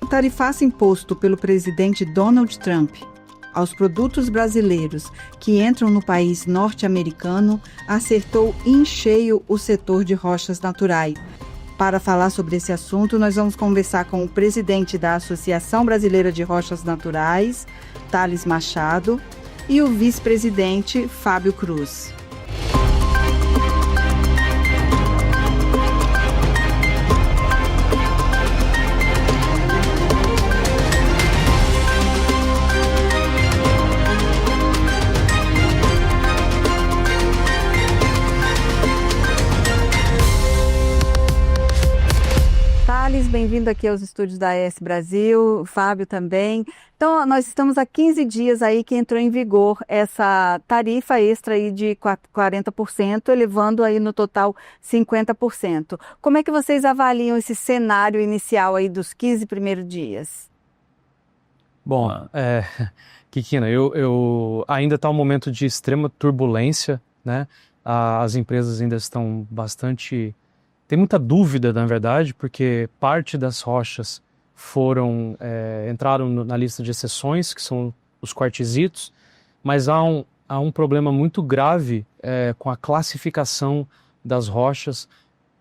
tarifaço imposto pelo presidente Donald Trump aos produtos brasileiros que entram no país norte-americano acertou em cheio o setor de rochas naturais. Para falar sobre esse assunto, nós vamos conversar com o presidente da Associação Brasileira de Rochas Naturais, Thales Machado, e o vice-presidente, Fábio Cruz. Bem-vindo aqui aos estúdios da AS Brasil, Fábio também. Então, nós estamos há 15 dias aí que entrou em vigor essa tarifa extra aí de 40%, elevando aí no total 50%. Como é que vocês avaliam esse cenário inicial aí dos 15 primeiros dias? Bom, Kikina, eu ainda está um momento de extrema turbulência, né? As empresas ainda estão bastante... Tem muita dúvida, na verdade, porque parte das rochas entraram na lista de exceções, que são os quartzitos, mas há um problema muito grave com a classificação das rochas,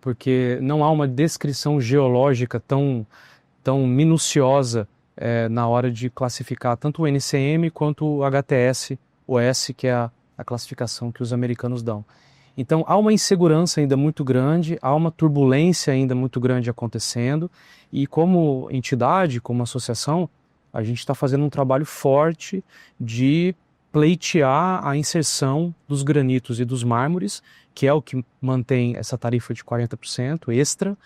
porque não há uma descrição geológica tão minuciosa na hora de classificar tanto o NCM quanto o HTS-OS, que é a classificação que os americanos dão. Então, há uma insegurança ainda muito grande, há uma turbulência ainda muito grande acontecendo e como entidade, como associação, a gente está fazendo um trabalho forte de pleitear a inserção dos granitos e dos mármores, que é o que mantém essa tarifa de 40% extra,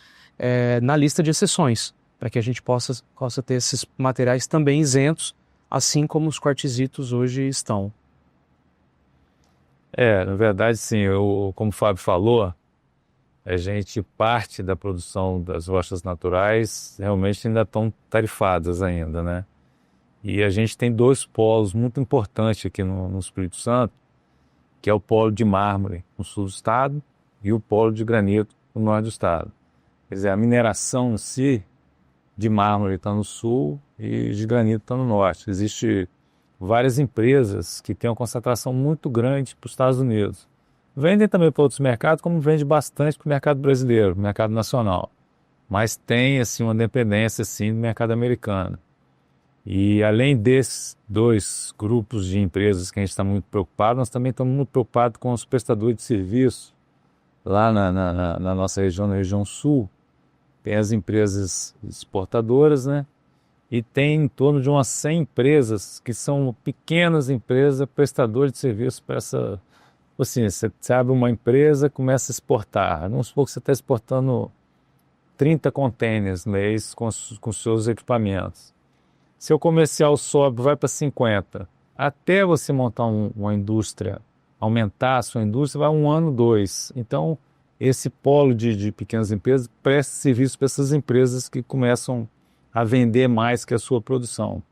na lista de exceções, para que a gente possa ter esses materiais também isentos, assim como os quartzitos hoje estão. Na verdade, sim, como o Fábio falou, a gente parte da produção das rochas naturais realmente ainda estão tarifadas ainda, né? E a gente tem dois polos muito importantes aqui no Espírito Santo, que é o polo de mármore no sul do estado e o polo de granito no norte do estado. Quer dizer, a mineração em si de mármore está no sul e de granito está no norte. Existe várias empresas que têm uma concentração muito grande para os Estados Unidos. Vendem também para outros mercados, como vende bastante para o mercado brasileiro, mercado nacional. Mas tem assim, uma dependência assim, do mercado americano. E além desses dois grupos de empresas que a gente está muito preocupado, nós também estamos muito preocupados com os prestadores de serviço. Lá na nossa região, na região sul, tem as empresas exportadoras, né? E tem em torno de umas 100 empresas que são pequenas empresas prestadoras de serviço para essa... Assim, você abre uma empresa, começa a exportar. Vamos supor que você está exportando 30 containers mês com seus equipamentos. Seu comercial sobe, vai para 50. Até você montar uma indústria, aumentar a sua indústria, vai 1 ano, 2. Então, esse polo de pequenas empresas presta serviço para essas empresas que começam a vender mais que a sua produção.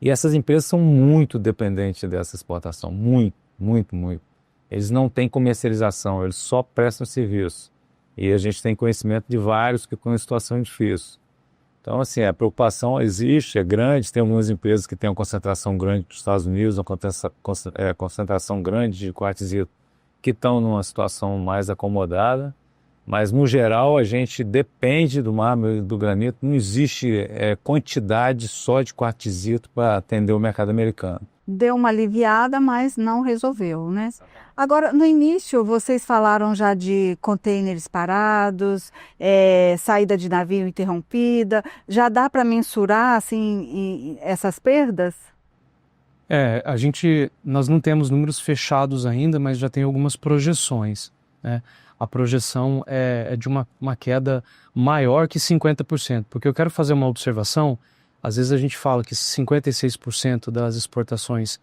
E essas empresas são muito dependentes dessa exportação, muito, muito, muito. Eles não têm comercialização, eles só prestam serviço. E a gente tem conhecimento de vários que estão em situação difícil. Então, assim, a preocupação existe, é grande, tem algumas empresas que têm uma concentração grande dos Estados Unidos, uma concentração grande de quartzito que estão numa situação mais acomodada. Mas, no geral, a gente depende do mármore e do granito. Não existe quantidade só de quartzito para atender o mercado americano. Deu uma aliviada, mas não resolveu, né? Agora, no início, vocês falaram já de containers parados, saída de navio interrompida. Já dá para mensurar, assim, essas perdas? Nós não temos números fechados ainda, mas já tem algumas projeções, né? A projeção é de uma queda maior que 50%, porque eu quero fazer uma observação. Às vezes a gente fala que 56% das exportações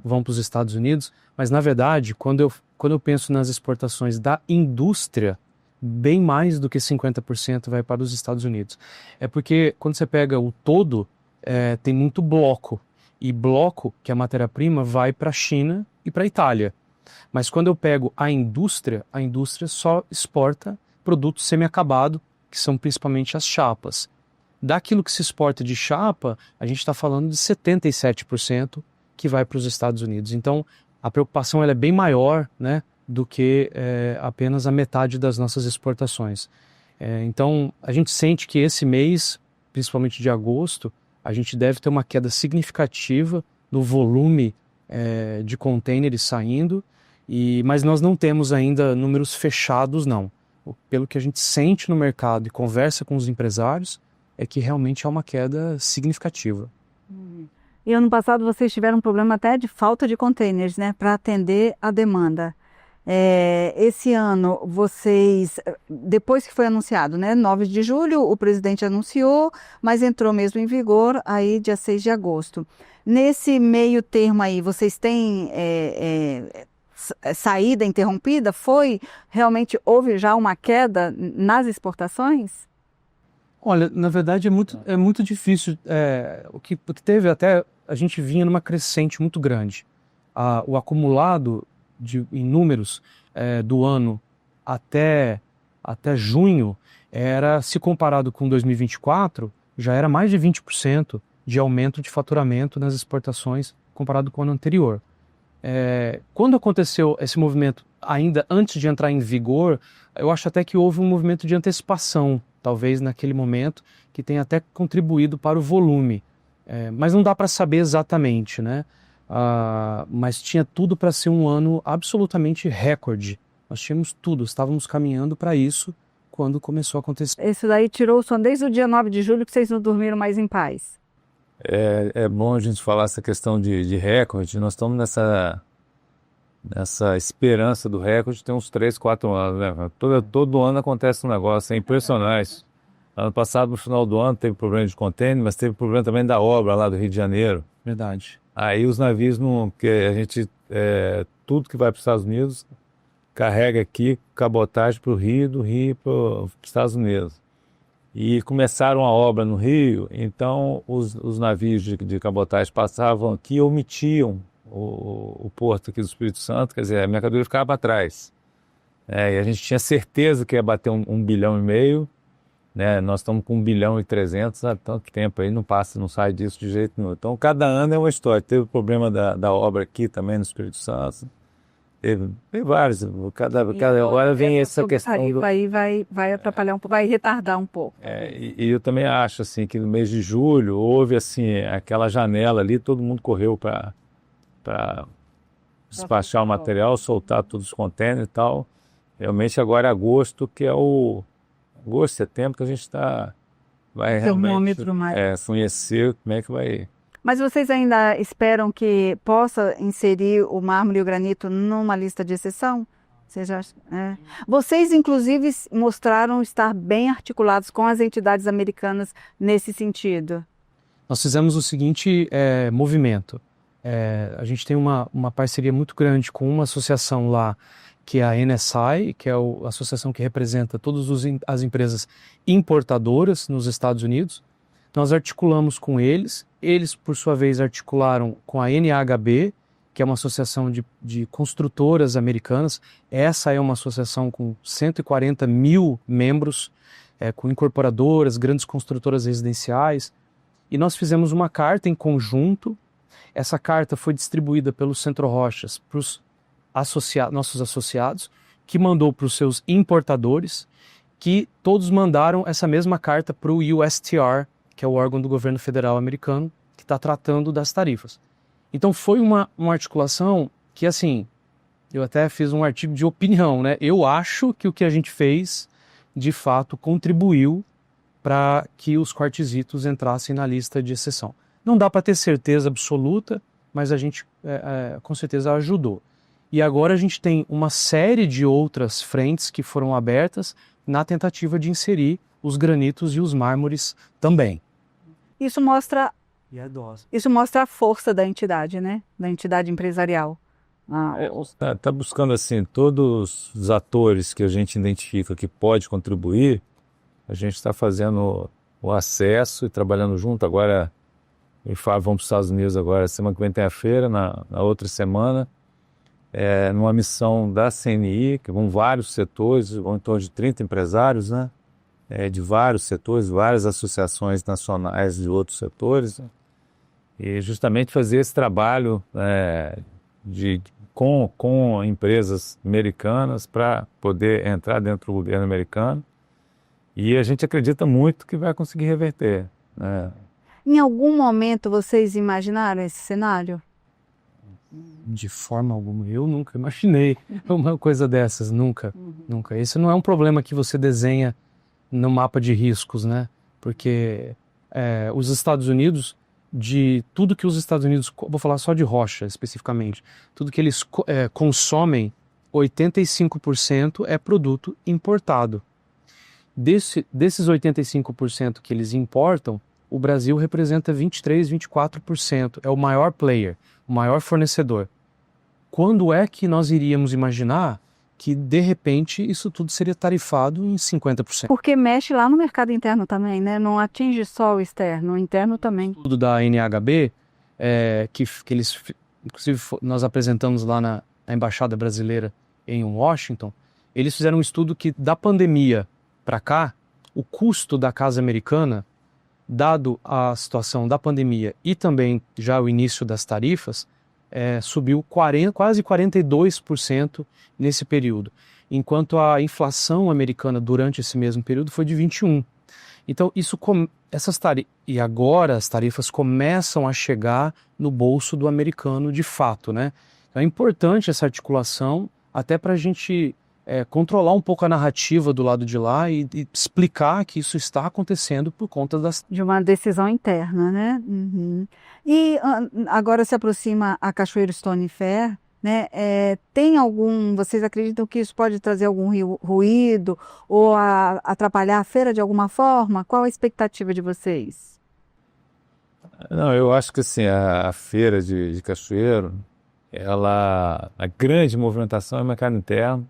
vão para os Estados Unidos, mas na verdade, quando eu penso nas exportações da indústria, bem mais do que 50% vai para os Estados Unidos. É porque quando você pega o todo, tem muito bloco, e bloco, que é a matéria-prima, vai para a China e para a Itália. Mas quando eu pego a indústria só exporta produtos semi-acabado, que são principalmente as chapas. daquilo que se exporta de chapa, a gente está falando de 77% que vai para os Estados Unidos. Então, a preocupação ela é bem maior, né, do que apenas a metade das nossas exportações. Então, a gente sente que esse mês, principalmente de agosto, a gente deve ter uma queda significativa no volume de contêineres saindo, mas nós não temos ainda números fechados, não. Pelo que a gente sente no mercado e conversa com os empresários, é que realmente há uma queda significativa. E ano passado vocês tiveram um problema até de falta de contêineres, né, para atender a demanda. Esse ano vocês, depois que foi anunciado, né, 9 de julho, o presidente anunciou, mas entrou mesmo em vigor aí dia 6 de agosto. Nesse meio termo aí, vocês têm saída interrompida? Realmente houve já uma queda nas exportações? Olha, na verdade é muito difícil. O que teve até, a gente vinha numa crescente muito grande. O acumulado em números do ano até junho, se comparado com 2024, já era mais de 20% de aumento de faturamento nas exportações comparado com o ano anterior. Quando aconteceu esse movimento, ainda antes de entrar em vigor, eu acho até que houve um movimento de antecipação, talvez naquele momento, que tenha até contribuído para o volume. Mas não dá para saber exatamente, né? Mas tinha tudo para ser um ano absolutamente recorde. Nós tínhamos tudo, estávamos caminhando para isso quando começou a acontecer. Isso daí tirou o sono desde o dia 9 de julho que vocês não dormiram mais em paz. É bom a gente falar essa questão de recorde. Nós estamos nessa esperança do recorde tem uns 3, 4 anos, né? Todo ano acontece um negócio, é impressionante. Ano passado, no final do ano, teve problema de contêiner, mas teve problema também da obra lá do Rio de Janeiro. Verdade. Aí os navios, que a gente, tudo que vai para os Estados Unidos, carrega aqui cabotagem para o Rio, do Rio para os Estados Unidos. E começaram a obra no Rio, então os navios de cabotagem passavam aqui e omitiam o porto aqui do Espírito Santo, quer dizer, a mercadoria ficava para trás. E a gente tinha certeza que ia bater 1,5 bilhão, né? Nós estamos com 1,3 bilhão há tanto tempo aí, não sai disso de jeito nenhum. Então, cada ano é uma história. Teve o problema da obra aqui também no Espírito Santo. Teve vários. Cada hora vem essa questão. Aí vai atrapalhar um pouco, vai retardar um pouco. E eu também acho assim, que no mês de julho houve assim, aquela janela ali, todo mundo correu para despachar o material, soltar todos os contêineres e tal. Realmente agora é agosto, que é agosto, setembro, que a gente vai realmente conhecer como é que vai. Mas vocês ainda esperam que possa inserir o mármore e o granito numa lista de exceção? Vocês, inclusive, mostraram estar bem articulados com as entidades americanas nesse sentido. Nós fizemos o seguinte movimento. A gente tem uma parceria muito grande com uma associação lá, que é a NSI, que é a associação que representa todas as empresas importadoras nos Estados Unidos. Nós articulamos com eles, por sua vez articularam com a NHB, que é uma associação de construtoras americanas. Essa é uma associação com 140 mil membros, com incorporadoras, grandes construtoras residenciais. E nós fizemos uma carta em conjunto. Essa carta foi distribuída pelo Centro Rochas para os nossos associados, que mandou para os seus importadores, que todos mandaram essa mesma carta para o USTR, que é o órgão do governo federal americano, que está tratando das tarifas. Então foi uma articulação que, assim, eu até fiz um artigo de opinião, né? Eu acho que o que a gente fez, de fato, contribuiu para que os quartzitos entrassem na lista de exceção. Não dá para ter certeza absoluta, mas a gente com certeza ajudou. E agora a gente tem uma série de outras frentes que foram abertas na tentativa de inserir os granitos e os mármores também. Isso mostra a força da entidade, né? Da entidade empresarial. Tá buscando assim, todos os atores que a gente identifica que pode contribuir, a gente está fazendo o acesso e trabalhando junto. Agora, eu e o Fábio vamos para os Estados Unidos agora, semana que vem tem a feira, na outra semana, numa missão da CNI, que vão vários setores, vão em torno de 30 empresários, né? de vários setores, várias associações nacionais de outros setores, né? E justamente fazer esse trabalho com empresas americanas para poder entrar dentro do governo americano. E a gente acredita muito que vai conseguir reverter, né? Em algum momento vocês imaginaram esse cenário? De forma alguma. Eu nunca imaginei uma coisa dessas, nunca. Nunca. Esse não é um problema que você desenha no mapa de riscos, né? Porque os Estados Unidos, de tudo que os Estados Unidos, vou falar só de rocha especificamente, tudo que eles consomem, 85% é produto importado. Desses 85% que eles importam, o Brasil representa 23%, 24%. É o maior player, o maior fornecedor. Quando é que nós iríamos imaginar que, de repente, isso tudo seria tarifado em 50%? Porque mexe lá no mercado interno também, né? Não atinge só o externo, o interno também. O estudo da NHB, que eles, inclusive nós apresentamos lá na Embaixada Brasileira em Washington, eles fizeram um estudo que, da pandemia para cá, o custo da casa americana, dado a situação da pandemia e também já o início das tarifas, subiu quase 42% nesse período, enquanto a inflação americana durante esse mesmo período foi de 21%. Então, e agora as tarifas começam a chegar no bolso do americano de fato, né? Então, é importante essa articulação até para a gente controlar um pouco a narrativa do lado de lá e explicar que isso está acontecendo por conta de uma decisão interna, né? Uhum. E agora se aproxima a Cachoeiro Stone Fair, né? Vocês acreditam que isso pode trazer algum ruído ou atrapalhar a feira de alguma forma? Qual a expectativa de vocês? Não, eu acho que assim, a feira de Cachoeiro, a grande movimentação é o mercado interno.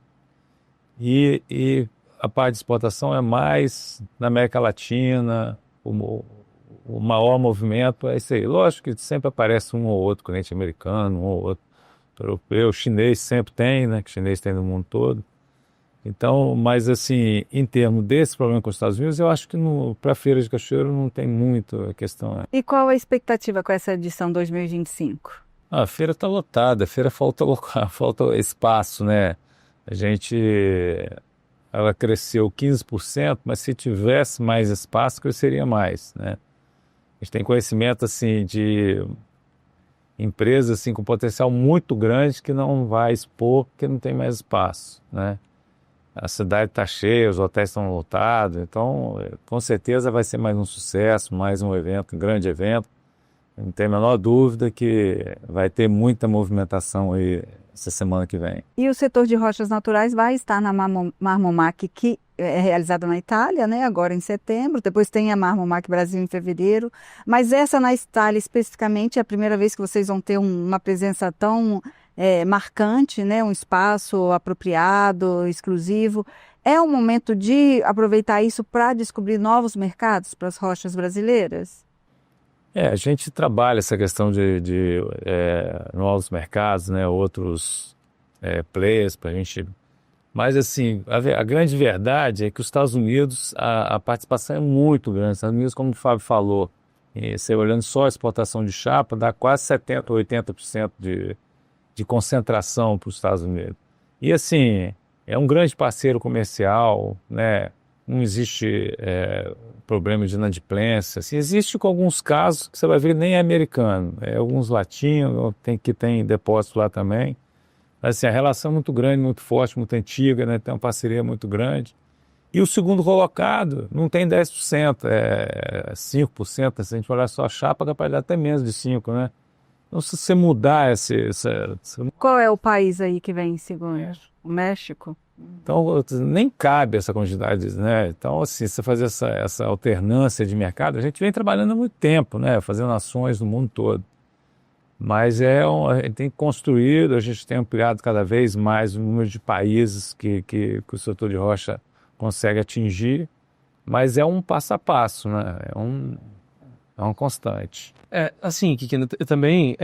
E a parte de exportação é mais na América Latina, o maior movimento é isso aí. Lógico que sempre aparece um ou outro cliente americano, um ou outro europeu, chinês sempre tem, né? Que chinês tem no mundo todo. Então, mas assim, em termos desse problema com os Estados Unidos, eu acho que para a Feira de Cachoeiro não tem muito a questão. E qual a expectativa com essa edição 2025? A feira está lotada, a feira falta espaço, né? Ela cresceu 15%, mas se tivesse mais espaço, cresceria mais, né? A gente tem conhecimento, assim, de empresas, assim, com potencial muito grande que não vai expor porque não tem mais espaço, né? A cidade está cheia, os hotéis estão lotados, então, com certeza vai ser mais um sucesso, mais um evento, um grande evento. Não tem a menor dúvida que vai ter muita movimentação aí essa semana que vem. E o setor de rochas naturais vai estar na Marmomac, que é realizada na Itália, né? Agora em setembro. Depois tem a Marmomac Brasil em fevereiro. Mas essa na Itália especificamente é a primeira vez que vocês vão ter uma presença tão marcante, né? Um espaço apropriado, exclusivo. É o momento de aproveitar isso para descobrir novos mercados para as rochas brasileiras? A gente trabalha essa questão de novos mercados, né, outros players para a gente. Mas, assim, a grande verdade é que os Estados Unidos, a participação é muito grande. Os Estados Unidos, como o Fábio falou, você olhando só a exportação de chapa, dá quase 70% ou 80% de concentração para os Estados Unidos. E, assim, é um grande parceiro comercial, né? Não existe problema de inadimplência. Assim, existe com alguns casos que você vai ver nem é americano, alguns latinos que tem depósito lá também. Mas, assim, a relação é muito grande, muito forte, muito antiga, né? Tem uma parceria muito grande. E o segundo colocado não tem 10%, é 5%. Se a gente olhar só a chapa, capaz de dar até menos de 5%, né? Então, se você mudar Qual é o país aí que vem em segundo? O México? Então, nem cabe essa quantidade, né? Então, assim, você fazer essa alternância de mercado, a gente vem trabalhando há muito tempo, né? Fazendo ações no mundo todo. Mas a gente tem construído, a gente tem ampliado cada vez mais o número de países que o setor de rocha consegue atingir, mas é um passo a passo, né? É um constante. Assim, Kikina, também,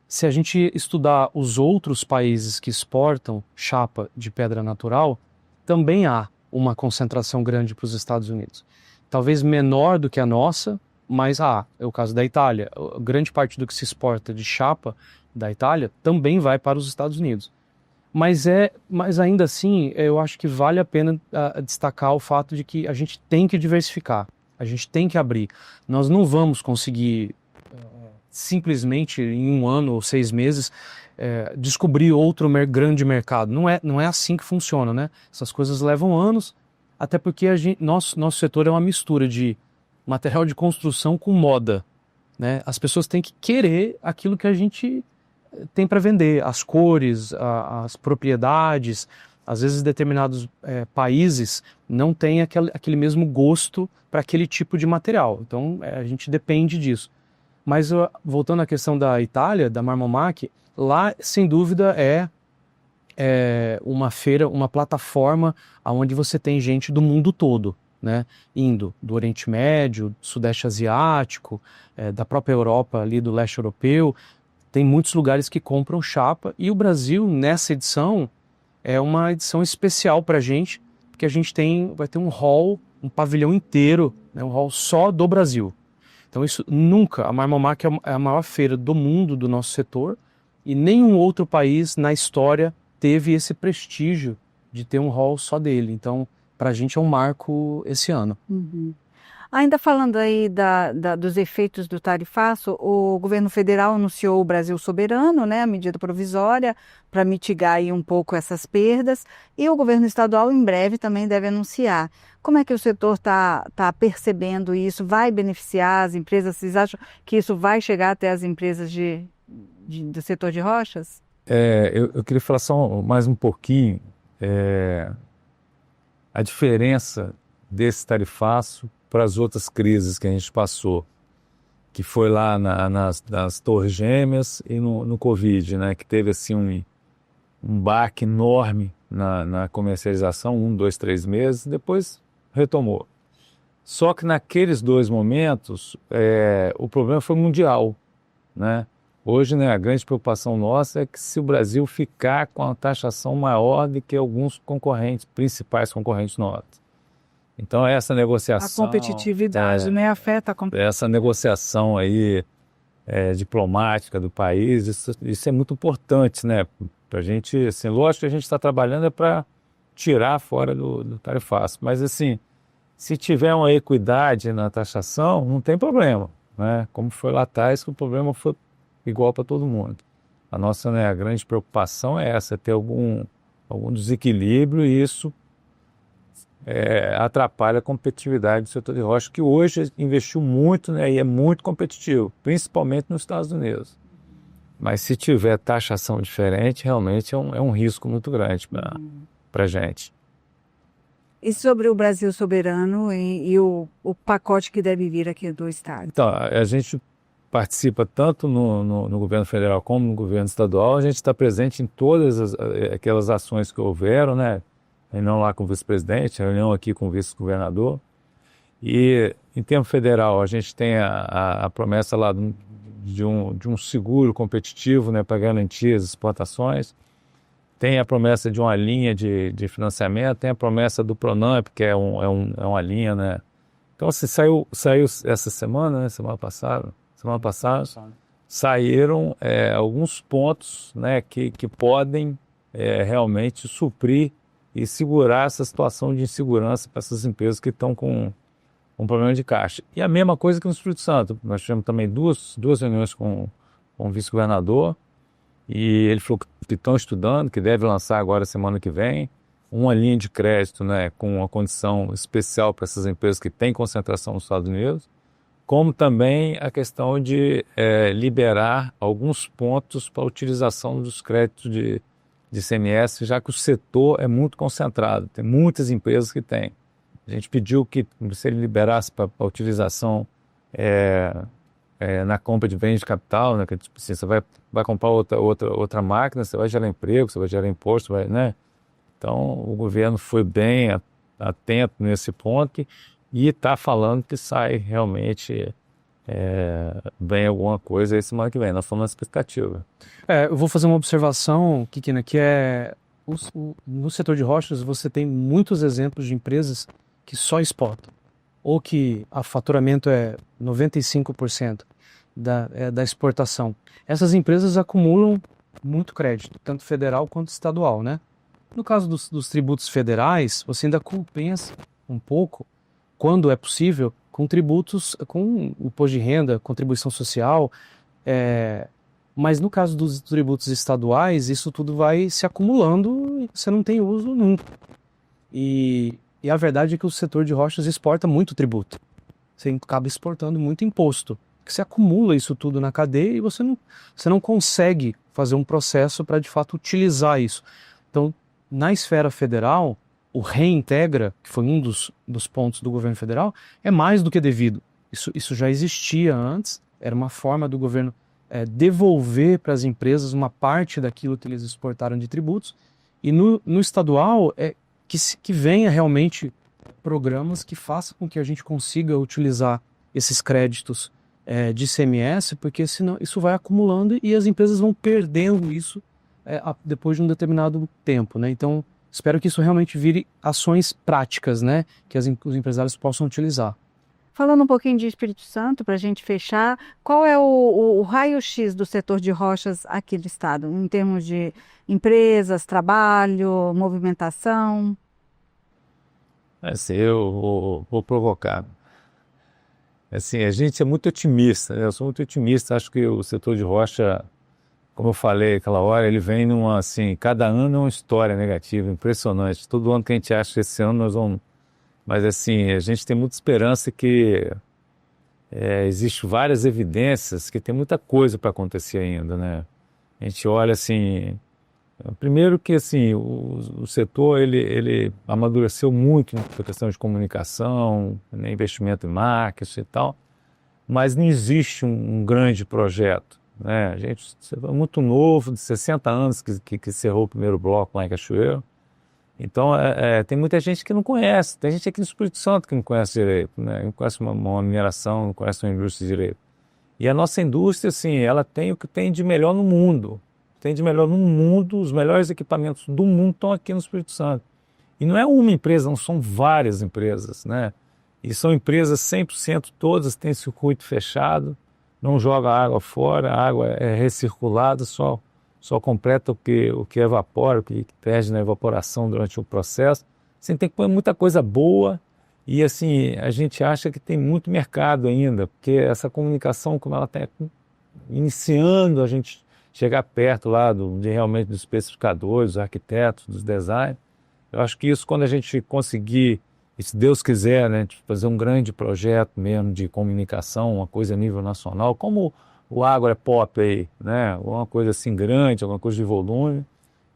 se a gente estudar os outros países que exportam chapa de pedra natural, também há uma concentração grande para os Estados Unidos. Talvez menor do que a nossa, mas é o caso da Itália. Grande parte do que se exporta de chapa da Itália também vai para os Estados Unidos. Mas ainda assim, eu acho que vale a pena destacar o fato de que a gente tem que diversificar, a gente tem que abrir. Nós não vamos conseguir simplesmente em 1 ano ou 6 meses descobrir outro grande mercado. Não é assim que funciona, né? Essas coisas levam anos, até porque nosso setor é uma mistura de material de construção com moda, né? As pessoas têm que querer aquilo que a gente tem para vender, as cores, as propriedades. Às vezes determinados países não têm aquele mesmo gosto para aquele tipo de material, então a gente depende disso. Mas voltando à questão da Itália, da Marmomac, lá sem dúvida é uma feira, uma plataforma onde você tem gente do mundo todo, né, indo do Oriente Médio, do Sudeste Asiático, da própria Europa, ali do leste europeu. Tem muitos lugares que compram chapa, e o Brasil, nessa edição, é uma edição especial para a gente, porque a gente vai ter um hall, um pavilhão inteiro, né, um hall só do Brasil. Então isso nunca, a Marmomac é a maior feira do mundo do nosso setor, e nenhum outro país na história teve esse prestígio de ter um hall só dele. Então, para a gente é um marco esse ano. Uhum. Ainda falando aí dos efeitos do tarifaço, o governo federal anunciou o Brasil Soberano, né, a medida provisória para mitigar aí um pouco essas perdas, e o governo estadual em breve também deve anunciar. Como é que o setor está percebendo isso? Vai beneficiar as empresas? Vocês acham que isso vai chegar até as empresas do setor de rochas? Eu queria falar só mais um pouquinho a diferença desse tarifaço para as outras crises que a gente passou, que foi lá nas Torres Gêmeas e no Covid, né, que teve assim um baque enorme na comercialização, 1, 2, 3 meses, depois retomou. Só que naqueles 2 momentos o problema foi mundial, né? Hoje, né, a grande preocupação nossa é que se o Brasil ficar com a taxação maior do que alguns principais concorrentes nossos. Então, essa negociação... A competitividade, né, afeta a competitividade. Essa negociação aí diplomática do país, isso é muito importante, né? Para a gente, assim, lógico que a gente está trabalhando para tirar fora do tarifaço, mas assim, se tiver uma equidade na taxação, não tem problema, né? Como foi lá atrás, que o problema foi igual para todo mundo. A nossa, né, a grande preocupação é essa, ter algum desequilíbrio, e isso atrapalha a competitividade do setor de rocha, que hoje investiu muito, né, e é muito competitivo, principalmente nos Estados Unidos. Mas se tiver taxação diferente, realmente é um risco muito grande para a gente. E sobre o Brasil Soberano e o pacote que deve vir aqui do Estado? Então, a gente participa tanto no governo federal como no governo estadual. A gente está presente em todas aquelas ações que houveram, né? Reunião lá com o vice-presidente, reunião aqui com o vice-governador. E em termos federal, a gente tem a promessa lá de um seguro competitivo, né, para garantir as exportações. Tem a promessa de uma linha de financiamento, tem a promessa do Pronamp, que é uma linha, né? Então, assim, saiu essa semana, né, semana passada, saíram alguns pontos, né, que podem realmente suprir e segurar essa situação de insegurança para essas empresas que estão com um problema de caixa. E a mesma coisa que no Espírito Santo. Nós tivemos também duas reuniões com o vice-governador, e ele falou que estão estudando, que deve lançar agora semana que vem, uma linha de crédito, né, com uma condição especial para essas empresas que têm concentração nos Estados Unidos, como também a questão de liberar alguns pontos para a utilização dos créditos de ICMS, já que o setor é muito concentrado, tem muitas empresas que têm. A gente pediu que se ele liberasse para a utilização na compra de bens de capital, né, que tipo assim, você vai comprar outra máquina, você vai gerar emprego, você vai gerar imposto, né? Então o governo foi bem atento nesse ponto e está falando que sai realmente bem alguma coisa aí semana que vem. Nós estamos na expectativa. Eu vou fazer uma observação, Kikina, que no setor de rochas você tem muitos exemplos de empresas que só exportam, ou que o faturamento é 95% da exportação. Essas empresas acumulam muito crédito, tanto federal quanto estadual, né? No caso dos tributos federais, você ainda compensa um pouco, quando é possível, com tributos, com imposto de renda, contribuição social, mas no caso dos tributos estaduais, isso tudo vai se acumulando e você não tem uso nunca. E a verdade é que o setor de rochas exporta muito tributo. Você acaba exportando muito imposto. Que você acumula isso tudo na cadeia e você não consegue fazer um processo para de fato utilizar isso. Então, na esfera federal, o reintegra, que foi um dos pontos do governo federal, é mais do que devido. Isso já existia antes, era uma forma do governo devolver para as empresas uma parte daquilo que eles exportaram de tributos, e no estadual que venha realmente programas que façam com que a gente consiga utilizar esses créditos de ICMS, porque senão isso vai acumulando e as empresas vão perdendo isso depois de um determinado tempo, né? Então, espero que isso realmente vire ações práticas, né? Que os empresários possam utilizar. Falando um pouquinho de Espírito Santo, para a gente fechar, qual é o raio-x do setor de rochas aqui do estado, em termos de empresas, trabalho, movimentação? Assim, eu vou provocar. Assim, a gente é muito otimista, né? Eu sou muito otimista, acho que o setor de rocha, como eu falei aquela hora, ele vem cada ano é uma história negativa, impressionante. Todo ano que a gente acha que esse ano nós vamos... Mas assim, a gente tem muita esperança que existe várias evidências que tem muita coisa para acontecer ainda, né? A gente olha assim... Primeiro que assim, o setor ele amadureceu muito na questão de comunicação, né, investimento em marketing e tal, mas não existe um grande projeto, né? A gente é muito novo, de 60 anos que encerrou o primeiro bloco lá em Cachoeiro. Então tem muita gente que não conhece, tem gente aqui no Espírito Santo que não conhece direito, né? Não conhece uma mineração, não conhece uma indústria direito. E a nossa indústria, assim, ela tem o que tem de melhor no mundo. Tem de melhor no mundo, os melhores equipamentos do mundo estão aqui no Espírito Santo. E não é uma empresa, não são várias empresas, né? E são empresas 100%, todas têm circuito fechado, não joga água fora, a água é recirculada, só completa o que evapora, o que perde na evaporação durante o processo. Assim, tem que pôr muita coisa boa e assim, a gente acha que tem muito mercado ainda, porque essa comunicação, como ela está iniciando, a gente chegar perto lá realmente dos especificadores, dos arquitetos, dos designers. Eu acho que isso, quando a gente conseguir, e se Deus quiser, né, fazer um grande projeto mesmo de comunicação, uma coisa a nível nacional, como o Agro é Pop aí, né, uma coisa assim grande, alguma coisa de volume,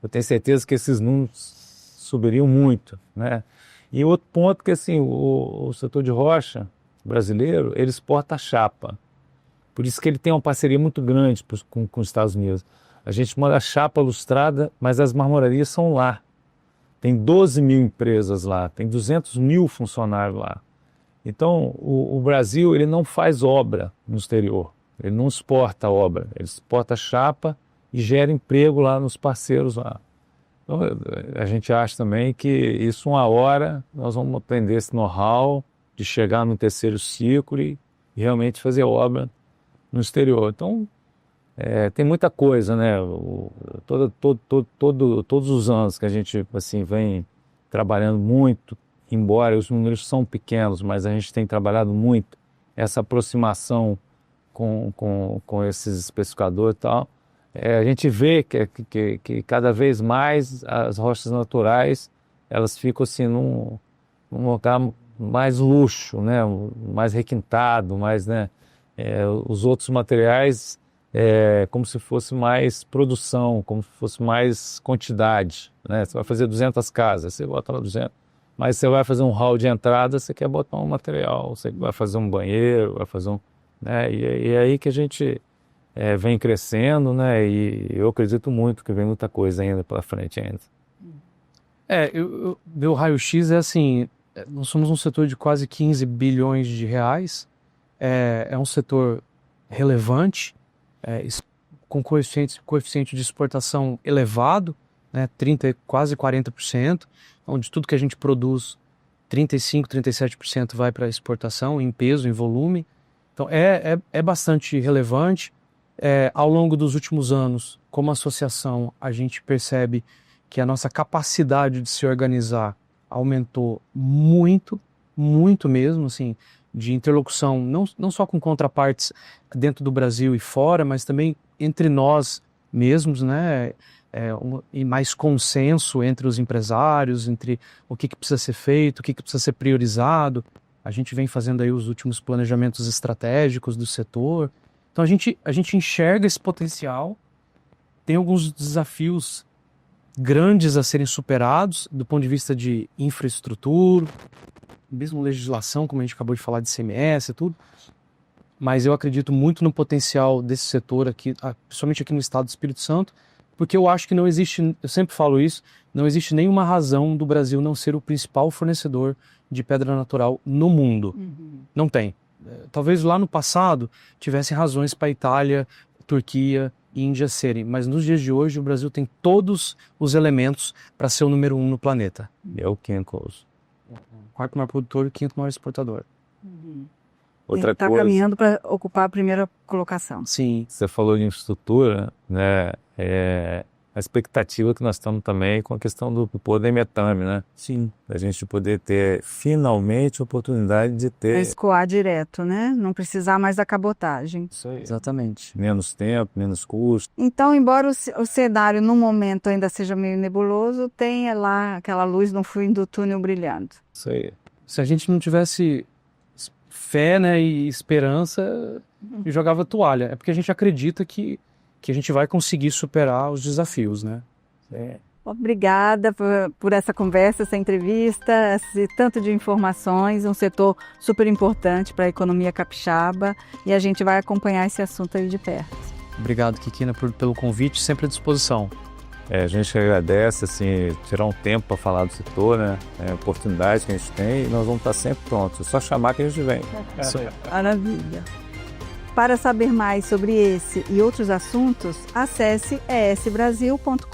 eu tenho certeza que esses números subiriam muito, né. E outro ponto que assim, o setor de rocha brasileiro, ele exporta chapa. Por isso que ele tem uma parceria muito grande com os Estados Unidos. A gente manda chapa lustrada, mas as marmorarias são lá. Tem 12 mil empresas lá, tem 200 mil funcionários lá. Então, o Brasil ele não faz obra no exterior, ele não exporta obra, ele exporta chapa e gera emprego lá nos parceiros lá. Então, a gente acha também que isso, uma hora, nós vamos aprender esse know-how de chegar no terceiro ciclo e realmente fazer obra no exterior. Então, tem muita coisa, né? Todos os anos que a gente assim, vem trabalhando muito, embora os números são pequenos, mas a gente tem trabalhado muito essa aproximação com esses especificadores e tal. A gente vê que cada vez mais as rochas naturais elas ficam assim num lugar mais luxo, né? Mais requintado, mais, né? Os outros materiais como se fosse mais produção, como se fosse mais quantidade, né? Você vai fazer 200 casas, você bota lá 200, mas você vai fazer um hall de entrada, você quer botar um material, você vai fazer um banheiro, vai fazer né? E é aí que a gente vem crescendo, né? E eu acredito muito que vem muita coisa ainda pela frente ainda. Meu raio-x é assim, nós somos um setor de quase 15 bilhões de reais, é um setor relevante, com coeficiente de exportação elevado, né, 30, quase 40%, onde tudo que a gente produz, 35, 37% vai para exportação, em peso, em volume. Então é bastante relevante. Ao longo dos últimos anos, como associação, a gente percebe que a nossa capacidade de se organizar aumentou muito, muito mesmo, assim, de interlocução, não só com contrapartes dentro do Brasil e fora, mas também entre nós mesmos, né? E mais consenso entre os empresários, entre o que precisa ser feito, o que precisa ser priorizado. A gente vem fazendo aí os últimos planejamentos estratégicos do setor. Então a gente enxerga esse potencial, tem alguns desafios grandes a serem superados do ponto de vista de infraestrutura, mesmo legislação, como a gente acabou de falar de ICMS e tudo, mas eu acredito muito no potencial desse setor aqui, principalmente aqui no estado do Espírito Santo, porque eu acho que não existe, eu sempre falo isso, não existe nenhuma razão do Brasil não ser o principal fornecedor de pedra natural no mundo. Não tem. Talvez lá no passado tivessem razões para a Itália, Turquia e Índia serem, mas nos dias de hoje o Brasil tem todos os elementos para ser o número 1 no planeta. É o quinto. Quarto maior produtor e quinto maior exportador. Outra Está coisa, caminhando para ocupar a primeira colocação. Sim. você falou de infraestrutura, né? A expectativa que nós estamos também com a questão do podemetame, né? Sim. A gente poder ter finalmente a oportunidade de É ter escoar direto, né? Não precisar mais da cabotagem. isso aí. Exatamente. Menos tempo, menos custo. Então, embora o cenário no momento ainda seja meio nebuloso, tenha lá aquela luz no fim do túnel brilhando. Isso aí. Se a gente não tivesse fé, né, e esperança, jogava toalha. É porque a gente acredita que a gente vai conseguir superar os desafios, né? Obrigada por essa conversa, essa entrevista, esse tanto de informações, um setor super importante para a economia capixaba, e a gente vai acompanhar esse assunto aí de perto. Obrigado, Kikina, pelo convite, sempre à disposição. A gente agradece, assim, tirar um tempo para falar do setor, né? A oportunidade que a gente tem, e nós vamos estar sempre prontos. É só chamar que a gente vem. Isso aí. Maravilha. Para saber mais sobre esse e outros assuntos, acesse esbrasil.com.br.